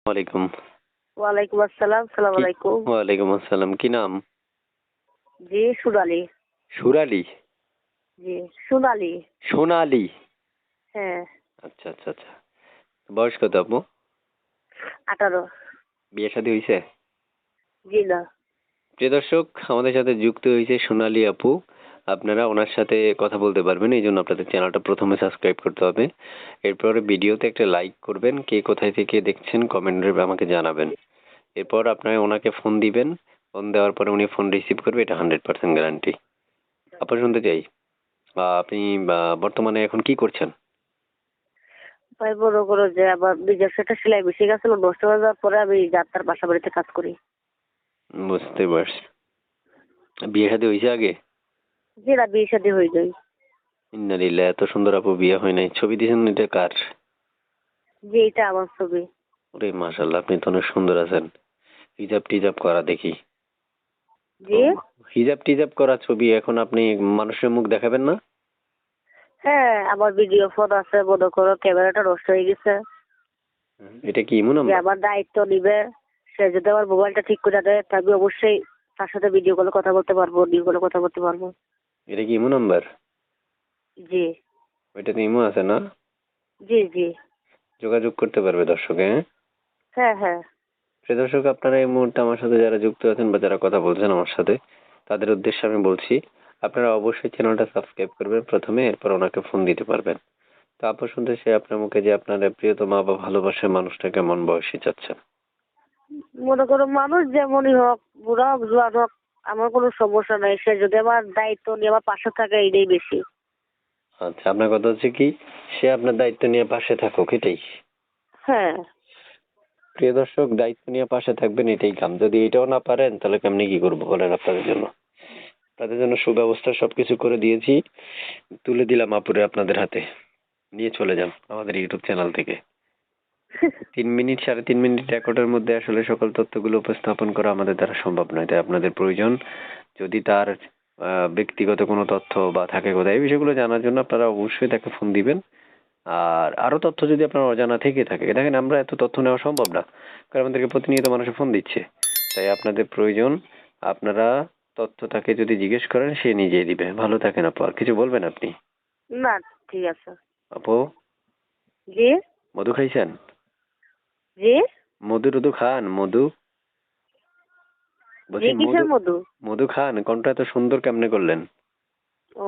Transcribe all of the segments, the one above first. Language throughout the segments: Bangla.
ওয়ালাইকুম। ওয়ালাইকুম আসসালাম, সালাম কি আলাইকুম। ওয়ালাইকুম আসসালাম। কি নাম? জি, সোনালি। সুরালি? জি, সোনালি। সোনালি? হ্যাঁ, আচ্ছা, আচ্ছা, আচ্ছা। বয়স কত আপু? 18। বিয়ে শাদী হইছে? জি না। প্রিয় দর্শক, আমাদের সাথে যুক্ত হয়েছে সোনালি আপু। আপনারা ওনার সাথে কথা বলতে পারবেন। এই জন্য আপনাদের চ্যানেলটা প্রথমে সাবস্ক্রাইব করতে হবে। এরপরে ভিডিওতে একটা লাইক করবেন। কে কোথায় থেকে দেখছেন কমেন্টে আমাকে জানাবেন। এরপর আপনারা ওনাকে ফোন দিবেন। ফোন দেওয়ার পরে উনি ফোন রিসিভ করবে, এটা 100% গ্যারান্টি। আপু শুনতে চাই, আপনি বর্তমানে এখন কি করছেন? ভাই মনে করো যে আমার নিজের সেটা সেলাই বেশি গেছিল, নষ্ট হয়ে যাওয়ার পরে আমি যাত্রার বাসা বাড়িতে কাজ করি। বুঝতে পারছি। বিয়ে শাদী হয়েছে আগে? জি না, বিয়ে শাদী হয়ে যায়। ইন্নালিল্লাহ, এত সুন্দর আপু বিয়ে হয় নাই। ছবি দিয়েছেন, এটা কার? জি, এটা আমার ছবি। ওরে মাশাল্লাহ, আপনি তো অনেক সুন্দর আছেন। হিজাব টিজাব করা দেখি। তো জি। হিজাব টিজাব করা ছবি, এখন আপনি মানুষের মুখ দেখাবেন না? হ্যাঁ, আমার ভিডিও ফোন আছে, মনে করো ক্যামেরাটা নষ্ট হয়ে গেছে। এটা কি ইমো যে নাম্বার? আমার দায়িত্ব নিবে, সে যদি আমার মোবাইলটা ঠিক করে দেয় তা আমি অবশ্যই তার সাথে ভিডিও কলে কথা বলতে পারবো, অডিও কলে কথা বলতে পারবো। এটা কি ইমো নাম্বার? জি। ওইটাতে ইমো আছে না? জি জি। যোগাযোগ করতে পারবে দর্শক, হ্যাঁ? হ্যাঁ হ্যাঁ। প্রিয় দর্শক, আপনারা এই মুহূর্তে আমার সাথে যারা যুক্ত আছেন বা যারা কথা বলছেন আমার সাথে, তাদের উদ্দেশ্যে আমি বলছি, আপনারা অবশ্যই চ্যানেলটা সাবস্ক্রাইব করবেন প্রথমে, এরপর ওনাকে ফোন দিতে পারবেন। তো আপু শুনতে চাই আপনার মুখে যে আপনার প্রিয়তমা বা ভালোবাসার মানুষটা কেমন বয়সী চাচ্ছেন? মনে করো মানুষ যেমনই হোক, বুড়া হোক জোয়ান হোক, আমার কোনো সমস্যা নাই। সে যদি আমার দায়িত্ব নিয়ে আমার পাশে থাকে, এইটাই বেশি। আচ্ছা, আপনার কথা হচ্ছে কি, সে আপনার দায়িত্ব নিয়ে পাশে থাকুক, এটাই? হ্যাঁ। প্রিয় দর্শক, দায়িত্ব নিয়ে পাশে থাকবেন, এটাই কাম। যদি এটাও না পারেন তাহলে কেমনি কি করবো বলেন আপনাদের জন্য? তাদের জন্য সুব্যবস্থা সবকিছু করে দিয়েছি, তুলে দিলাম আপুরে আপনাদের হাতে। নিয়ে চলে যান আমাদের ইউটিউব চ্যানেল থেকে। 3 মিনিট 3.5 মিনিট রেকর্ডের মধ্যে আসলে সকল তথ্যগুলো উপস্থাপন করা আমাদের দ্বারা সম্ভব নয়, তাই আপনাদের প্রয়োজন, যদি তার ব্যক্তিগত কোনো তথ্য বা থাকে কোথায়, এই বিষয়গুলো জানার জন্য আপনারা অবশ্যই তাকে ফোন দিবেন। আর আরো তথ্য যদি আপনার অজানা থেকে থাকে, দেখেন আমরা এত তথ্য নেওয়া সম্ভব না, কারণ আমাদেরকে প্রতিনিয়ত মানুষ ফোন দিচ্ছে। তাই আপনাদের প্রয়োজন, আপনারা তথ্য তাকে যদি জিজ্ঞেস করেন সে নিজেই দিবে। ভালো থাকেন আপু। আর কিছু বলবেন আপনি? না, ঠিক আছে। আপু, জি। মধু খাইছেন? জি। মধু টধু খান? মধু জি, বলছি, মধু কিসের মধু? মধু খান? কণ্ঠ এত সুন্দর কেমনে করলেন? ও।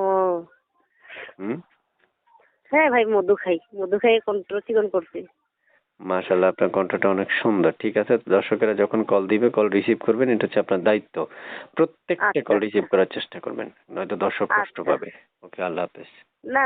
হুম। হ্যাঁ ভাই, মধু খাই, মধু খাই কন্ট্রোল চিকন করছি। মাশাল্লাহ, আপনার কণ্ঠটা অনেক সুন্দর। ঠিক আছে, দর্শকেরা যখন কল দিবে কল রিসিভ করবেন, এটা হচ্ছে আপনার দায়িত্ব। প্রত্যেকটা আচ্ছা কল আচ্ছা। রিসিভ করার চেষ্টা করবেন, নয়তো দর্শক কষ্ট আচ্ছা। পাবে। ওকে, আল্লাহ হাফেজ। না।